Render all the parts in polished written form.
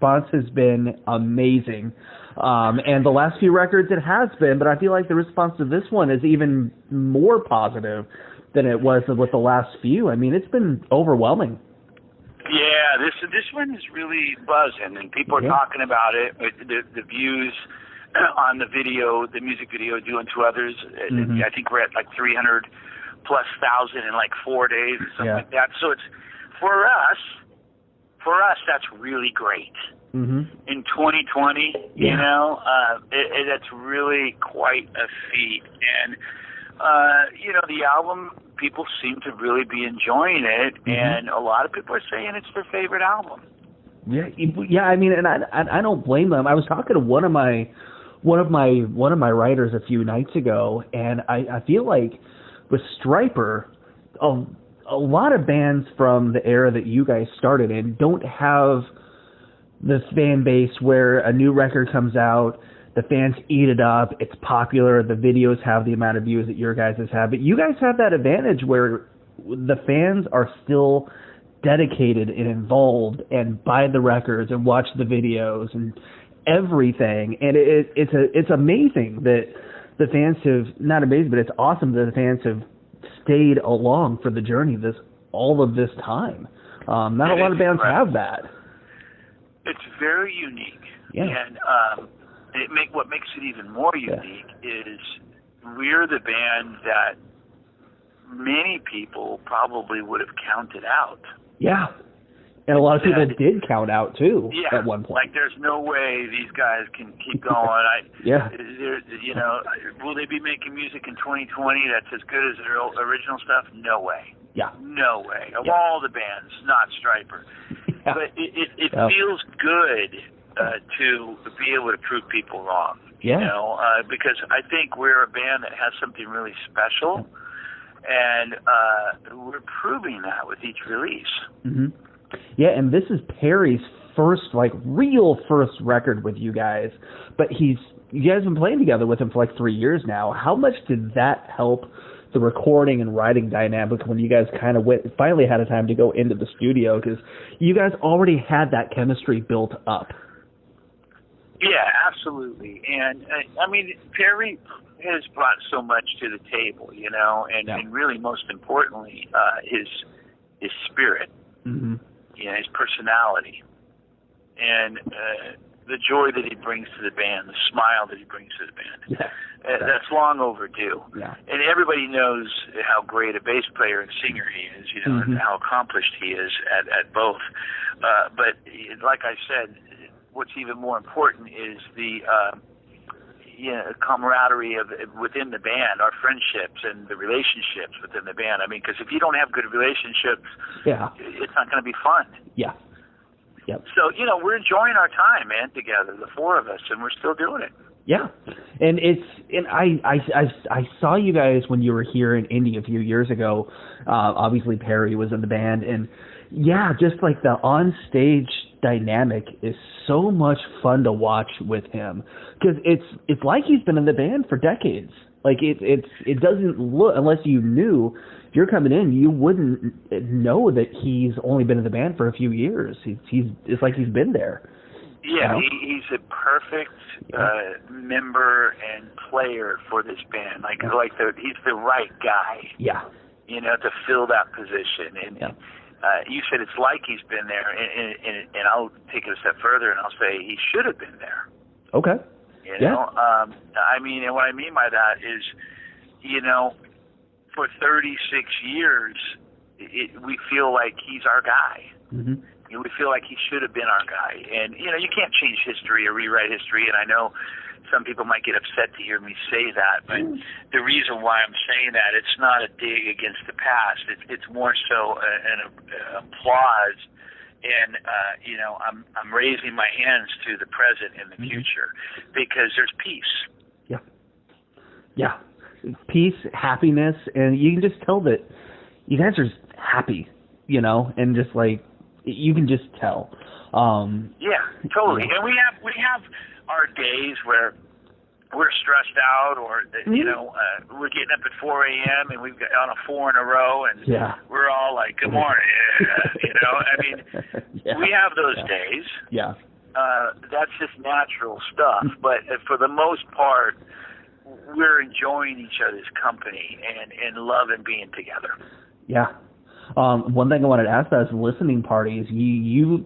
response has been amazing. And the last few records it has been, but I feel like the response to this one is even more positive than it was with the last few. I mean, it's been overwhelming. Yeah, this one is really buzzing, and people are talking about it. The views on the video, the music video, Due Unto Others. I think we're at like 300+ thousand in like 4 days or something like that. So it's for us that's really great. In 2020, you know, that's really quite a feat, and you know, the album, people seem to really be enjoying it, and a lot of people are saying it's their favorite album. Yeah. I mean, and I don't blame them. I was talking to one of my writers a few nights ago, and I feel like with Stryper, a lot of bands from the era that you guys started in don't have the fan base where a new record comes out, the fans eat it up, it's popular, the videos have the amount of views that your guys have. But you guys have that advantage where the fans are still dedicated and involved and buy the records and watch the videos and everything. And it's amazing that the fans have, not amazing, but it's awesome that the fans have stayed along for the journey all of this time. Not a lot of bands have that. It's very unique. Yeah. And what makes it even more unique is we're the band that many people probably would have counted out. Yeah. And a lot of people did count out, too, at one point. Like, there's no way these guys can keep going. You know, will they be making music in 2020 that's as good as their original stuff? No way. Yeah. No way. Of all the bands, not Stryper. But it feels good to be able to prove people wrong. You know, because I think we're a band that has something really special, and we're proving that with each release. Yeah, and this is Perry's real first record with you guys, but you guys have been playing together with him for like 3 years now. How much did that help the recording and writing dynamic when you guys kind of finally had a time to go into the studio, because you guys already had that chemistry built up? Yeah, absolutely. And I mean, Perry has brought so much to the table, you know, and really most importantly, his spirit, you know, his personality, and the joy that he brings to the band, the smile that he brings to the band. That's long overdue. And everybody knows how great a bass player and singer he is, you know, and how accomplished he is at both. But like I said, what's even more important is the camaraderie within the band, our friendships and the relationships within the band. I mean, because if you don't have good relationships, it's not going to be fun. So, you know, we're enjoying our time, man, together, the four of us, and we're still doing it. Yeah, and I saw you guys when you were here in Indy a few years ago. Obviously, Perry was in the band, and just like the on-stage dynamic is so much fun to watch with him, because it's like he's been in the band for decades. Like it doesn't look, unless you knew, if you're coming in, you wouldn't know that he's only been in the band for a few years. It's like he's been there. Yeah, he's a perfect member and player for this band. He's the right guy. Yeah. You know, to fill that position. And you said it's like he's been there, and I'll take it a step further, and I'll say he should have been there. Okay. You know, I mean, and what I mean by that is, you know, for 36 years, we feel like he's our guy. We feel like he should have been our guy. And, you know, you can't change history or rewrite history, and I know some people might get upset to hear me say that, but the reason why I'm saying that, it's not a dig against the past. It's more so an applause, and, you know, I'm raising my hands to the present and the future, because there's peace. Yeah. Peace, happiness, and you can just tell that you guys are happy, you know, and just like, you can just tell. Yeah, totally. And we have our days where we're stressed out, or you know, we're getting up at 4 a.m. and we've got on a 4 in a row, and we're all like, "Good morning," you know. I mean, we have those days. that's just natural stuff. But for the most part, we're enjoying each other's company and loving being together. Yeah. One thing I wanted to ask about is listening parties.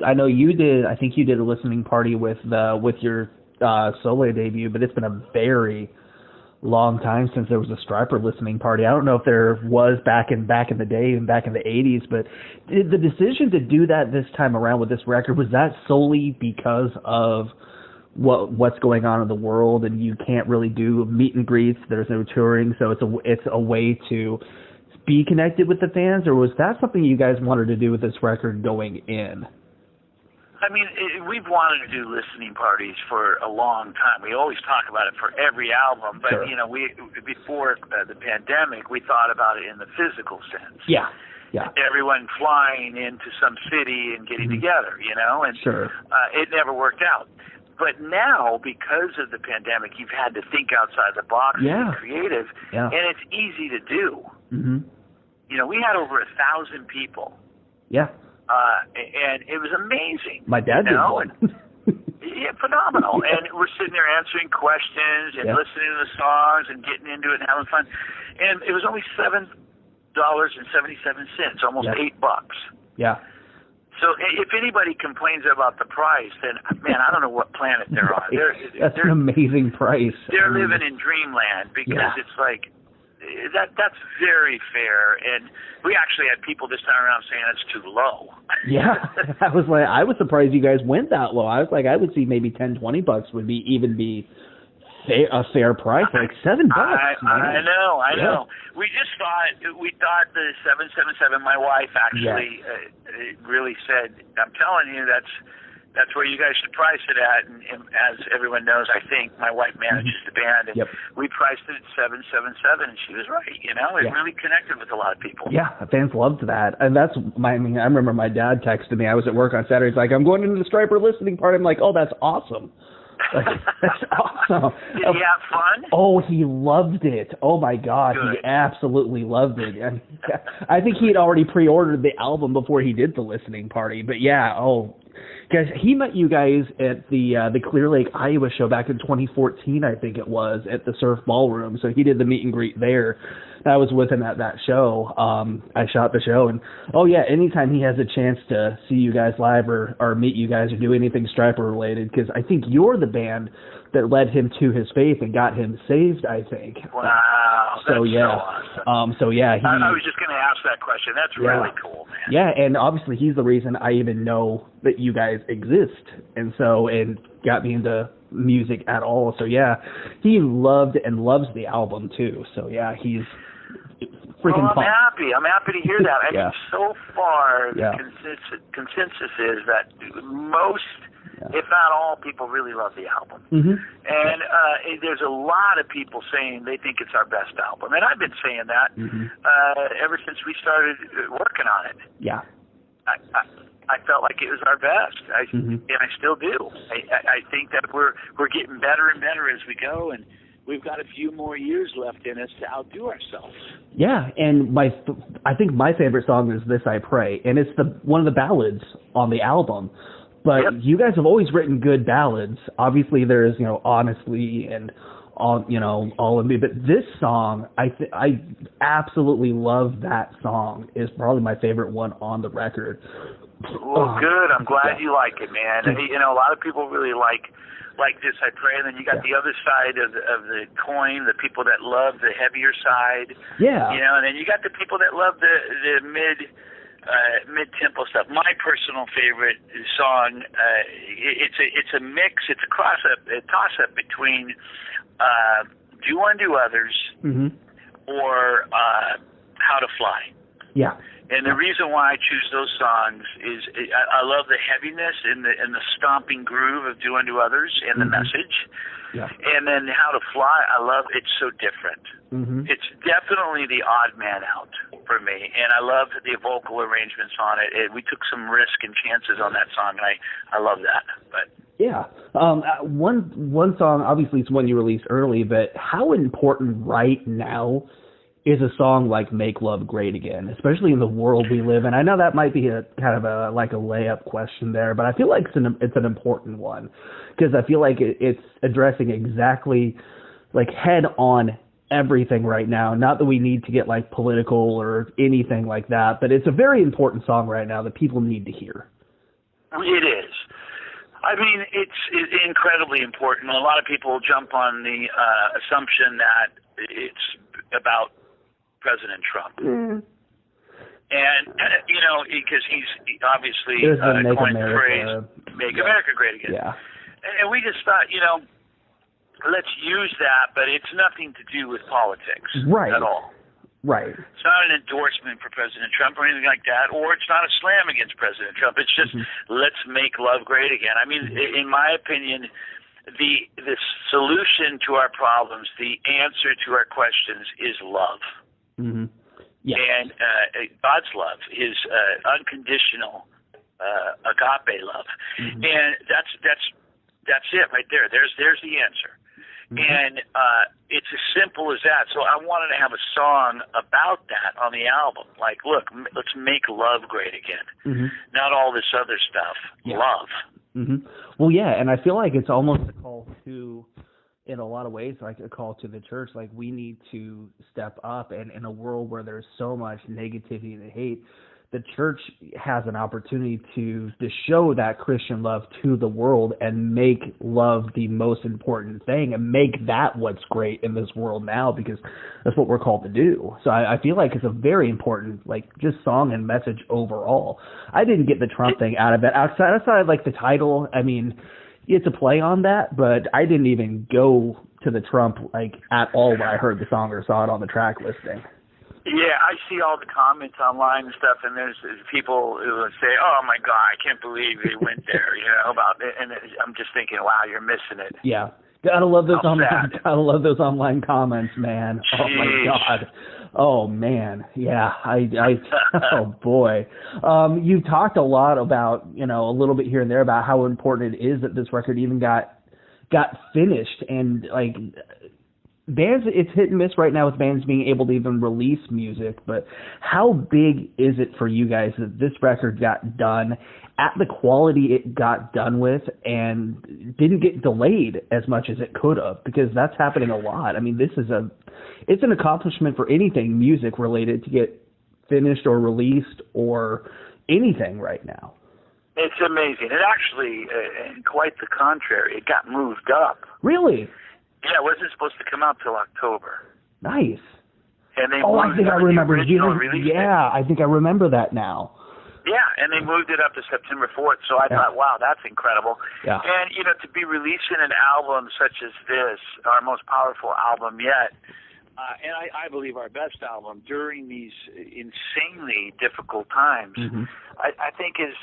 I know you did. I think you did a listening party with your solo debut, but it's been a very long time since there was a Stryper listening party. I don't know if there was back in the day and back in the 80s, but did the decision to do that this time around with this record, was that solely because of what's going on in the world and you can't really do meet and greets, there's no touring, so it's a way to be connected with the fans, or was that something you guys wanted to do with this record going in? I mean, we've wanted to do listening parties for a long time. We always talk about it for every album, but Sure. Before the pandemic, we thought about it in the physical sense. Yeah. Yeah. Everyone flying into some city and getting together, and Sure. It never worked out. But now, because of the pandemic, you've had to think outside the box and be creative, and it's easy to do. Mm-hmm. We had over 1,000 people. Yeah. And it was amazing. My dad did one. Yeah, phenomenal. And we're sitting there answering questions and listening to the songs and getting into it and having fun. And it was only $7.77, almost $8. Yeah. So if anybody complains about the price, then, man, I don't know what planet they're on. That's an amazing price. They're living in dreamland because it's like, that's very fair, and we actually had people this time around saying it's too low. Yeah, I was surprised you guys went that low. I was like, I would see maybe $10-20 would be a fair price, like $7. I know. We thought the 777. My wife actually really said, "I'm telling you, that's where you guys should price it at." And as everyone knows, I think my wife manages the band, and we priced it at 777, and she was right. It really connected with a lot of people. Yeah, fans loved that, and I remember my dad texted me. I was at work on Saturday. He's like, "I'm going into the Stryper listening party." I'm like, "Oh, that's awesome." Like, that's awesome. Did he have fun? Oh, he loved it. Oh my God, Good. He absolutely loved it. And I think he had already pre-ordered the album before he did the listening party. But yeah, guys, he met you guys at the Clear Lake, Iowa show back in 2014, I think it was, at the Surf Ballroom. So he did the meet and greet there. I was with him at that show. I shot the show, and anytime he has a chance to see you guys live or meet you guys or do anything Stryper related, because I think you're the band that led him to his faith and got him saved, I think. Wow, that's so awesome. I was just going to ask that question. That's really cool, man. Yeah, and obviously he's the reason I even know that you guys exist, and got me into music at all. So yeah, he loved and loves the album too. So yeah, he's freaking pumped. I'm happy to hear that. I mean, so far the consensus is that most, if not all, people really love the album. Mm-hmm. And there's a lot of people saying they think it's our best album. And I've been saying that ever since we started working on it. Yeah. I felt like it was our best, and I still do. I think that we're getting better and better as we go, and we've got a few more years left in us to outdo ourselves. Yeah, and I think my favorite song is "This I Pray," and it's one of the ballads on the album. But you guys have always written good ballads. Obviously, there's "Honestly" and all of me. But this song, I absolutely love that song. It's probably my favorite one on the record. Well, good. I'm glad you like it, man. A lot of people really like This I Pray, and then you got the other side of the coin, the people that love the heavier side. Yeah. And then you got the people that love the mid-tempo stuff. My personal favorite song, it's a mix, it's a toss-up between Do Unto Others or How to Fly. Yeah. And the reason why I choose those songs is I love the heaviness and the stomping groove of Do Unto Others and the message. Yeah. And then How to Fly, I love it's so different. It's definitely the odd man out for me, and I love the vocal arrangements on it. We took some risk and chances on that song, and I love that. But yeah, one song, obviously it's one you released early, but how important right now is a song like Make Love Great Again, especially in the world we live in? I know that might be a kind of a layup question there, but I feel like it's an important one because I feel like it's addressing exactly like head on everything right now. Not that we need to get like political or anything like that, but it's a very important song right now that people need to hear. It is. I mean, it's incredibly important. A lot of people jump on the assumption that it's about President Trump. And, you know, because he's obviously coined the phrase, Make America Great Again. Yeah. And we just thought, you know, let's use that, but it's nothing to do with politics at all. Right. It's not an endorsement for President Trump or anything like that, or it's not a slam against President Trump. It's just, let's make love great again. I mean, in my opinion, the solution to our problems, the answer to our questions is love. Yeah. And God's love is unconditional, agape love. And that's it right there. There's the answer. And it's as simple as that. So I wanted to have a song about that on the album. Like, look, let's make love great again. Not all this other stuff. Yeah. Love. Well, yeah, and I feel like it's almost a call to, in a lot of ways, like a call to the church. Like, we need to step up, and in a world where there's so much negativity and hate, the church has an opportunity to show that Christian love to the world and make love the most important thing and make that what's great in this world now, because that's what we're called to do. So I feel like it's a very important, like, just song and message overall. I didn't get the Trump thing out of it. Outside like the title, I mean, it's a play on that, but I didn't even go to the Trump, like, at all when I heard the song or saw it on the track listing. Yeah, I see all the comments online and stuff, and there's people who will say, "Oh my God, I can't believe they went there," you know, about it. And I'm just thinking, wow, you're missing it. Yeah, gotta love those online comments, man. Jeez. Oh my God. Oh man, yeah. I oh boy. You've talked a lot about, you know, a little bit here and there about how important it is that this record even got finished, and like, bands, it's hit and miss right now with bands being able to even release music, but how big is it for you guys that this record got done at the quality it got done with and didn't get delayed as much as it could have? Because that's happening a lot. I mean, it's an accomplishment for anything music related to get finished or released or anything right now. It's amazing. It actually, quite the contrary, it got moved up. Really? Yeah, it wasn't supposed to come out till October. Nice. And they I think I remember. Yeah, I think I remember that now. Yeah, and they moved it up to September 4th, so I thought, wow, that's incredible. Yeah. And, you know, to be releasing an album such as this, our most powerful album yet, and I believe our best album during these insanely difficult times, I think is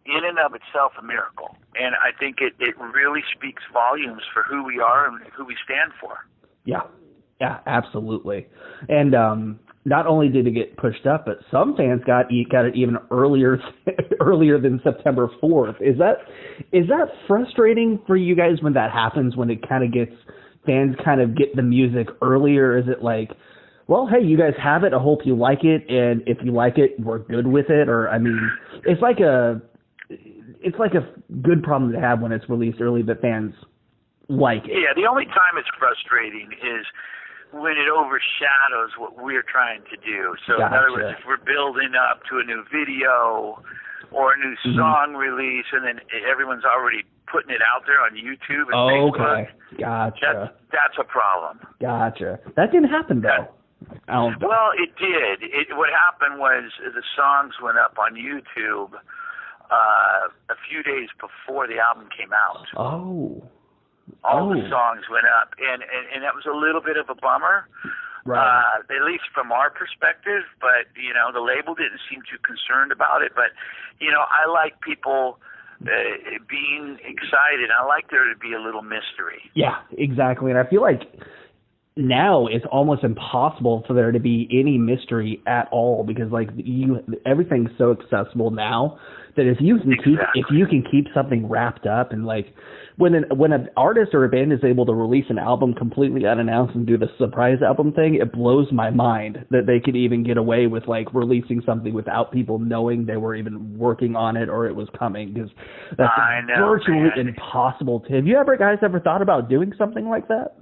in and of itself a miracle. And I think it really speaks volumes for who we are and who we stand for. Yeah, absolutely. And not only did it get pushed up, but some fans got it even earlier than September 4th. Is that frustrating for you guys when that happens, when it kind of gets fans kind of get the music earlier? Is it like, well, hey, you guys have it, I hope you like it, and if you like it, we're good with it? Or, I mean, it's like a good problem to have when it's released early, but fans like it. Yeah, the only time it's frustrating is when it overshadows what we're trying to do. So, Gotcha. In other words, if we're building up to a new video or a new song release, and then everyone's already putting it out there on YouTube and Facebook. Okay, gotcha. That's a problem. Gotcha. That didn't happen, though. Well, it did. What happened was the songs went up on YouTube a few days before the album came out. All the songs went up, and that was a little bit of a bummer. Right. At least from our perspective, but, you know, the label didn't seem too concerned about it. But, you know, I like people being excited. I like there to be a little mystery. Yeah, exactly. And I feel like now it's almost impossible for there to be any mystery at all, because like everything's so accessible now that if you can keep something wrapped up, and like when an artist or a band is able to release an album completely unannounced and do the surprise album thing, it blows my mind that they could even get away with like releasing something without people knowing they were even working on it or it was coming, because that's virtually impossible. Have you guys ever thought about doing something like that?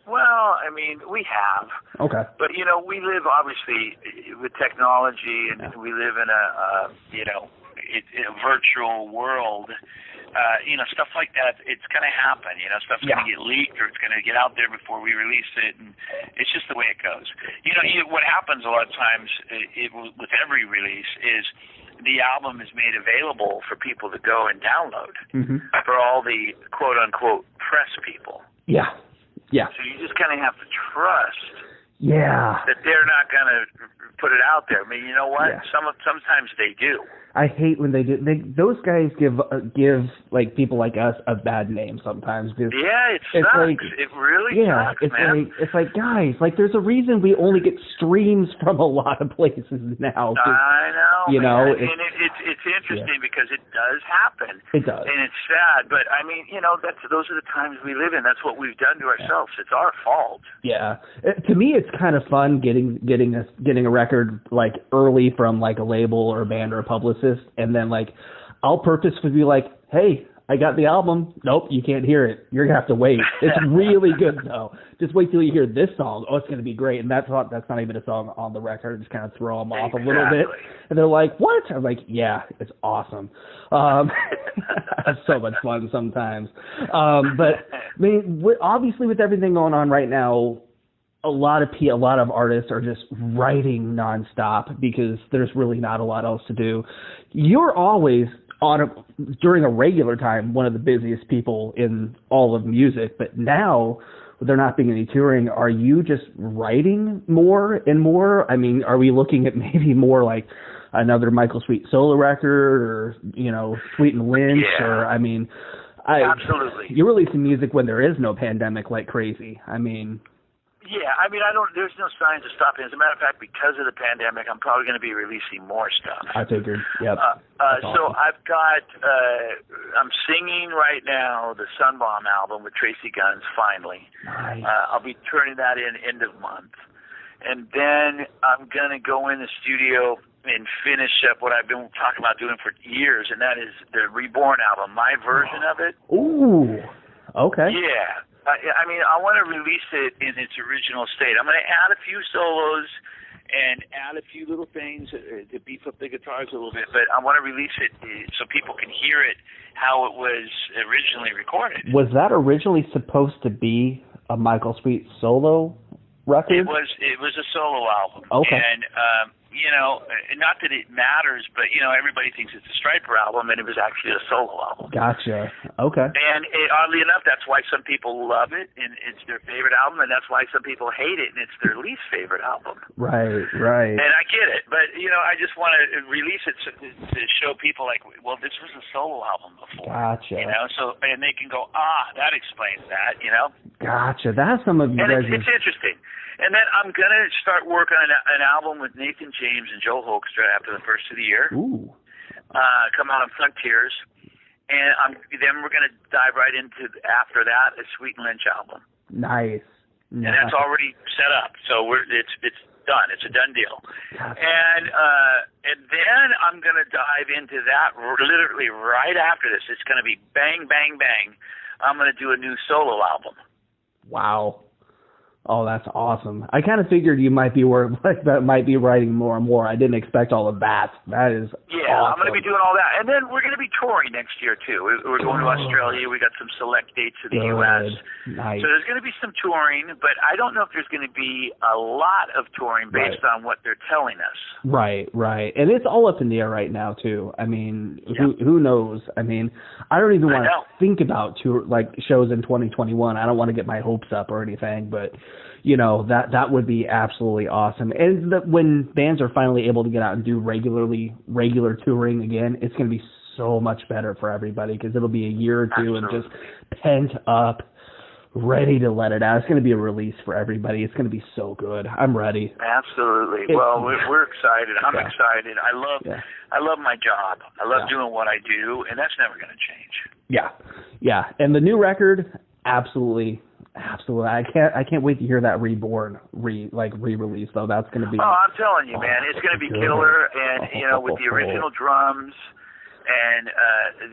Well, I mean, we have. Okay. But, you know, we live, obviously, with technology, and we live in a virtual world. You know, stuff like that, it's going to happen. You know, stuff's going to get leaked, or it's going to get out there before we release it, and it's just the way it goes. You know, what happens a lot of times with every release is the album is made available for people to go and download for all the quote-unquote press people. Yeah. Yeah. So you just kind of have to trust that they're not going to put it out there. I mean, you know what? Yeah. Sometimes they do. I hate when they do. Those guys give like people like us a bad name sometimes. Yeah, it sucks. Like, it really sucks, man. It's like, guys, like there's a reason we only get streams from a lot of places now. I know. You know, and it's interesting because it does happen. It does, and it's sad. But I mean, you know, those are the times we live in. That's what we've done to ourselves. It's our fault. Yeah. To me, it's kind of fun getting a record like early from like a label or a band or a publicist. And then, like, I'll purposefully be like, hey, I got the album. Nope, you can't hear it. You're going to have to wait. It's really good, though. Just wait till you hear this song. Oh, it's going to be great. And that's not even a song on the record. Just kind of throw them off a little bit. And they're like, what? I'm like, yeah, it's awesome. It's so much fun sometimes. But, I mean, obviously with everything going on right now, a lot of artists are just writing nonstop because there's really not a lot else to do. You're always during a regular time one of the busiest people in all of music, but now with there not being any touring, are you just writing more and more? I mean, are we looking at maybe more like another Michael Sweet solo record, or you know, Sweet and Lynch, or I mean, absolutely. You're releasing music when there is no pandemic like crazy. I mean. Yeah, I mean, there's no signs of stopping. As a matter of fact, because of the pandemic, I'm probably going to be releasing more stuff. I figured, yep. So I've got, I'm singing right now the Sunbomb album with Tracy Guns, finally. Nice. I'll be turning that in end of month. And then I'm going to go in the studio and finish up what I've been talking about doing for years, and that is the Reborn album, my version of it. Ooh, okay. Yeah. I mean, I want to release it in its original state. I'm going to add a few solos and add a few little things to beef up the guitars a little bit, but I want to release it so people can hear it how it was originally recorded. Was that originally supposed to be a Michael Sweet solo record? It was a solo album. Okay. And you know, not that it matters, but, you know, everybody thinks it's a Stryper album, and it was actually a solo album. Gotcha. Okay. And oddly enough, that's why some people love it, and it's their favorite album, and that's why some people hate it, and it's their least favorite album. Right. And I get it, but, you know, I just want to release it to show people, like, well, this was a solo album before. Gotcha. You know, so, and they can go, that explains that, you know? Gotcha. That's some of you guys. And it's interesting. And then I'm going to start working on an album with Nathan James and Joe Hoekstra after the first of the year. Ooh. Come out on Frontiers. And then we're going to dive right into, after that, a Sweet and Lynch album. Nice. And that's already set up. So it's done. It's a done deal. Gotcha. And then I'm going to dive into that literally right after this. It's going to be bang, bang, bang. I'm going to do a new solo album. Wow. Oh, that's awesome. I kind of figured you might be might be writing more and more. I didn't expect all of that. That is awesome. I'm going to be doing all that. And then we're going to be touring next year, too. We're going to Australia. We got some select dates in the U.S. Nice. So there's going to be some touring, but I don't know if there's going to be a lot of touring based on what they're telling us. Right. And it's all up in the air right now, too. I mean, who knows? I mean, I don't even want to think about shows in 2021. I don't want to get my hopes up or anything, but you know, that would be absolutely awesome. And when bands are finally able to get out and do regular touring again, it's going to be so much better for everybody because it'll be a year or two of just pent up ready to let it out. It's going to be a release for everybody. It's going to be so good. I'm ready. Absolutely. Well, we're excited. I'm excited. I love my job. I love doing what I do, and that's never going to change. Yeah. And the new record, absolutely. I can't wait to hear that Reborn re-release though. That's going to be. Oh, I'm telling you, man, it's going to be killer. And with the original drums and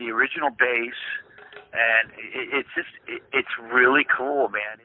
the original bass, and it's really cool, man.